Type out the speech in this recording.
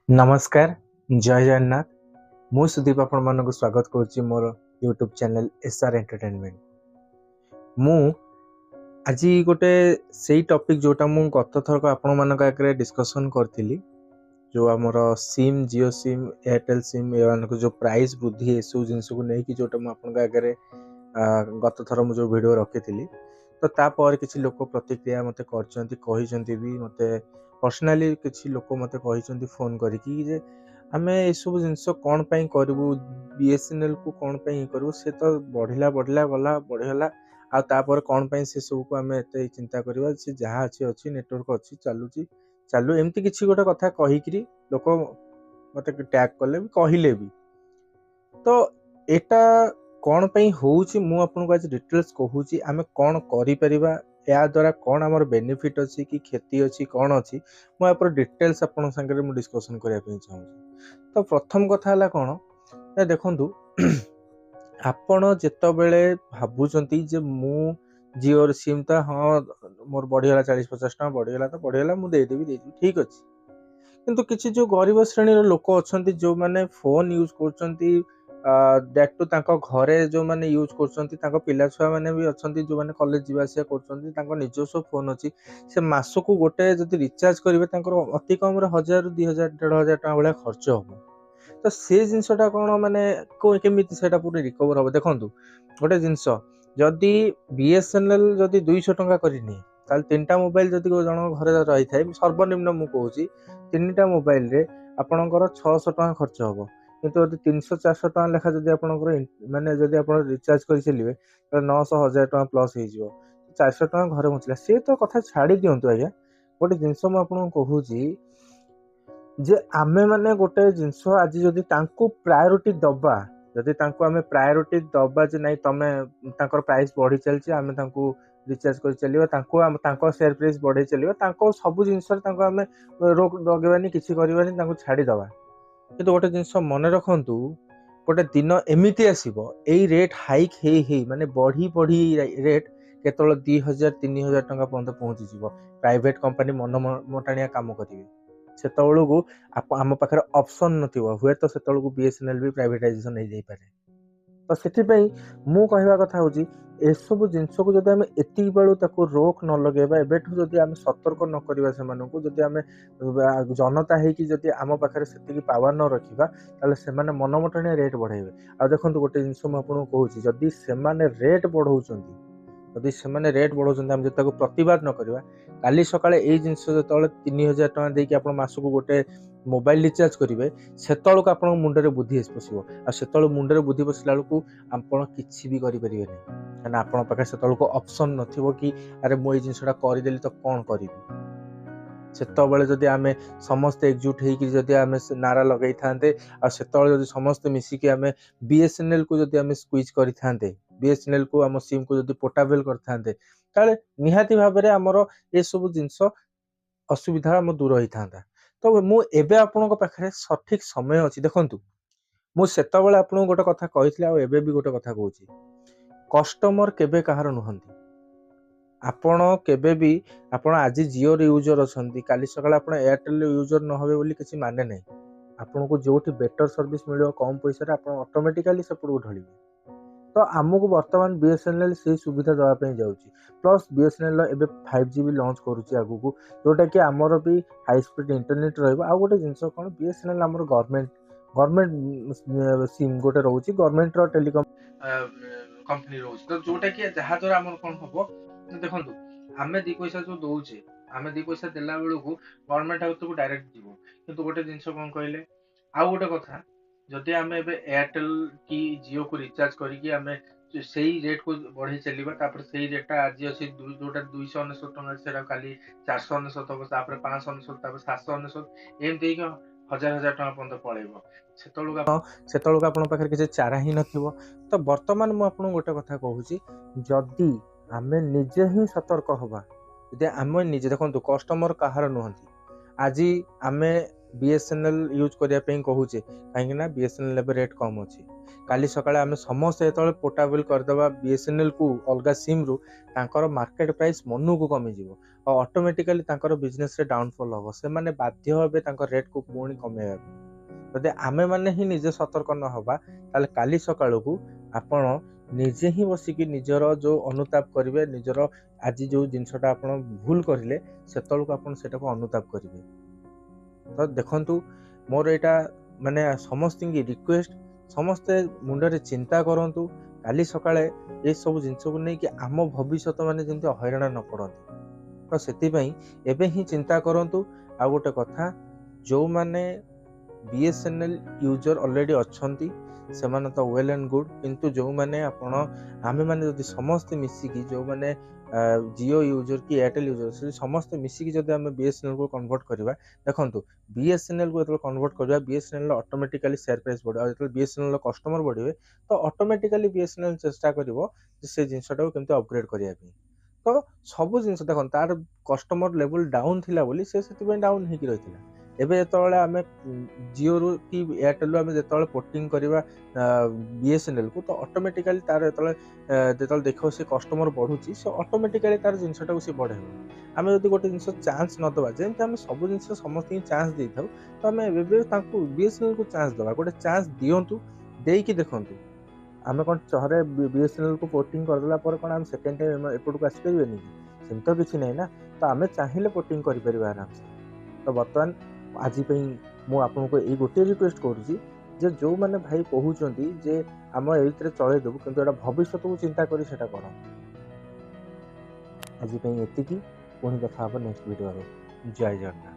नमस्कार जय जगन्नाथ मु सुदीप आपण मानक स्वागत करुच्ची मोर यूट्यूब चैनल एसआर एंटरटेनमेंट। मु आज गोटे से टॉपिक जोटा मु गत थरक आपण मानक आगे डिस्कशन करथिली जो आमर सिम जियो सिम एयरटेल सिम एमानक जो प्राइस वृद्धि एसबू जिनस को लेकिन जोटा मुझे आगे गत थर मुझे जो वीडियो रखी तो तापर किसी लोक प्रतिक्रिया मत कर मत पर्सनाली किसी लोक मत फोन करके जे आम सब जिनस कौन करूँ बीएसएनएल को कौन करूँ से तो बढ़ला बढ़ला गला बढ़ीगला आपर कौन से सब को आम एत चिंता करवा से जहाँ अच्छी नेटवर्क अच्छी चलुची चालू एमती किसी गोटे कथा कहीकि लोक मत टैग कले भी कहले भी तो एटा कौन होउची मु आपको आज डिटेल्स कहूची आम कौन करिपरिबा या द्वारा कौन आमर बेनिफिट अच्छी कि क्षति अच्छी कौन अच्छी मुझे डिटेल्स आपन संगे मु डिस्कशन करने चाहूँगी। तो प्रथम कथा है कौन देखु आपण जितेबले भावुंट जे मु जियो सिम तो हाँ मोर बढ़ीगला 40-50 टका बढ़ीगला तो बढ़ीगला मुझे देदेवी ठीक अच्छे किंतु किसी जो गरीब श्रेणी लोक अच्छा जो मैंने फोन यूज कर टू घरे जो मैंने यूज कर पिला छुआ मैंने भी अच्छा जो मैंने कॉलेज जावास कर निजस्व फोन अच्छी से मासक गोटे जब रिचार्ज करेंगे अति कम 1000 2000 1500 टका भाया खर्च हम तो से जिनसा कौन मैंने केमी से पूरा रिकवर हम देखूँ गोटे जिनस जदि बीएसएनएल जदि 200 टका करनी ताल 3टा मोबाइल जदि जन घर रही है सर्वनिम्न मुझे 3टा मोबाइल रे आपणकर 600 टका खर्च हम किंतु जब 300-400 टका लेखा जब आप मानने जब आप रिचार्ज कर चलिए तो 900-1000 टका प्लस हो 400 टका घर पहुँचला सी तो कथा छाड़ी दिंतु आज्ञा गोटे जिनस मुझे कहूँ जे आमे माने गोटे जिनस आज जदि प्रायोरिटी दबा जदि आम प्रायोरिटी दबा जे नहीं तमें प्राइस बढ़ी चलती आम रिचार्ज कर चलिए शेयर प्राइस बढ़े चलिए सब जिनस आम रोक लगेबानी किसी करवानी छाड़ीदबा किंतु गोटे जिनस मन रखु गोटे दिन एमती आसो यही रेट हाइक हे माने बढ़ी बढ़ी रेट केतल 2000-3000 टका पर्यंत पहुंची प्राइवेट कंपनी मन मटाणिया काम करेंगे से आम पाखे ऑप्शन नथिबो हुए तो से बीएसएनएल भी प्राइवेटाइजेशन हो जाई पारे। तो से मु कहवा कथा हूँ एसबू जिनस को जब आम एति बेलू रोक न लगेबा एबेठू जदि आम सतर्क न करवा से जदि आम जनता होती आम पाखे से पावर न रखा ताले से मनमटाणिया रेट बढ़ेबे आ देखो गोटे जिनस मुझे कहूँ जदि से रेट बढ़ाऊँ जदि से रेट बढ़ाऊँ आम जो प्रतिवाद न करवा काली सकाळे एई जिनस जो 3000 टका देकी आपण मासक गोटे मोबाइल रिचार्ज करेंगे से आप मुंडे बुद्धि पशो आ मुंडे बुद्धि पशिला बेलू आपण किसी भी करें कहीं आपण पाखे से ऑप्शन नथिबो कि अरे मुझे जिनसा करदेली तो कौन करी से जदि आम समस्ते एकजुट होती आम नारा लगे था समस्ते मिसिकी आम बीएसएनएल को जदि आम स्क्विज करें बीएसएनएल को आम सिम को जदि पोर्टेबल करते ताले निहाती भाव में आमर ये सब जिनस असुविधा दूर होता तो मुझे आपण पाखे सठिक समय अच्छी देखु मुझे आपको गोटे कथा कही भी गोटे कथा कहूँ कस्टमर केबे कहार नुहंती आपण केबे भी आपण आज जियो यूजर अच्छा काली सकाଳେ आपण एयरटेल यूजर न होबे बोली किसी माने नहीं आपन को जो बेटर सर्विस मिले कम पैसा आप ऑटोमेटिकली सेपट ढलिबे तो आमको बर्तमान बीएसएनएल से सुविधा देवाई जाऊँगी प्लस बीएसएनएल एबे 5G भी लॉन्च करुच्ची आगू जोटा कि आमर भी हाई स्पीड इंटरनेट रहा गोटे जिनस कौन बीएसएनएल आमर गवर्नमेंट सिम गोटे रोचे गवर्नमेंट टेलीकॉम कंपनी रोचे तो जोटा कि जहाँ द्वारा आमर कौन हम देखो आम 2 पैसा जो दौचे आम 2 पैसा देला बेलू गवर्नमेंट हाउस को डायरेक्ट जीव किंतु गोटे जिनस कौन कहले आउ गोटे कथा जदि आम एयरटेल की जियो को रिचार्ज करके आम से रेट को बढ़े चलवा से रेटा आज अच्छे जोटा 299 टका से काली 499 हम 599 799 एमती 1000 टका पर्यटन पलैब से किसी चारा ही नथिबो तो बर्तमान मुझे गोटे कथा कहूँ जदि आम निजे ही सतर्क हवा जदि आम निजे देखो कस्टमर कहार नुहंती आज आम BSNL यूज करने कहूचे कहीं BSNL रेट कम अच्छी काली सकाଳେ आम समस्ते जो पोर्टेबल करदे BSNL को अलग सिम रु तांकर मार्केट प्राइस मन को कमीज और ऑटोमेटिकली बिजनेस रे डाउनफॉल हम से माने बाध्य हे रेट को पुणी कमेवा जदि आमे माने ही निजे सतर्क न हवा ताले काली सकाळ को आपण निजे ही बसिकी निजर जो अनुताप करेंगे निजर आज जो जिनसटा आप भूल करें से आपको अनुताप करेंगे तो देखु मोर यहाँ माने समस्त की रिक्वेस्ट समस्ते मुंडे चिंता करूँ काली सकाळे ये सब जिनस को लेकिन आम भविष्य माने जमी हैरान न पड़ती तो से एवं ही चिंता करूँ आ गोटे कथा जो माने BSNL यूजर ऑलरेडी अच्छी से माने तो वेल एंड गुड किंतु जो माने आपण आमे माने जदि समस्त मिसिकी जो माने जियो यूजर कि एयरटेल यूजर से समस्त मिसिकी जदि आमे BSNL को कन्वर्ट करबा देखंतु BSNL को जदि कन्वर्ट करबा BSNL ऑटोमेटिकली शेयर प्राइस बढ़ो जदि BSNL कस्टमर बढ़िबे तो ऑटोमेटिकली BSNL चेष्टा करिवो जे से जिंसटा को केमते अपग्रेड करिया पे तो सब जिनस देखो तार कस्टमर लेवल डाउन थिला बोली से डाउन होगी रही एबे जेतବେଳେ आमे जियो रु कि एयरटेल आमे जेतବେଳେ पोर्टिंग करबा BSNL को तो ऑटोमेटिकली तार जेतବେଳେ देखो से कस्टमर बढ़ुची से ऑटोमेटिकली तार जिनसटा को से बढ़ेबो आमे जदि गोटे जिनस चांस न दबा जेंते आमे सब जिनस समस्त चांस दे थाउ तो आमे एबे तांको BSNL को चांस दबा गोटे चांस दियंतु देकी देखंतु आमे कोन चहरे BSNL को पोर्टिंग कर देला पर कोन आमे सेकंड टाइम एपोर्ट को आसी परिबेनी सेम तो किछि नै ना तो आमे चाहिले पोर्टिंग करि परिबा आराम से तो वर्तमान आज मु आपको ये गोटे रिक्वेस्ट करुँची जे जो मैंने भाई कहते जे आम ये चलदेबू कि भविष्य को चिंता करी सेटा कर आज ये पुणी देखा नेक्स्ट वीडियो जय जगन्नाथ।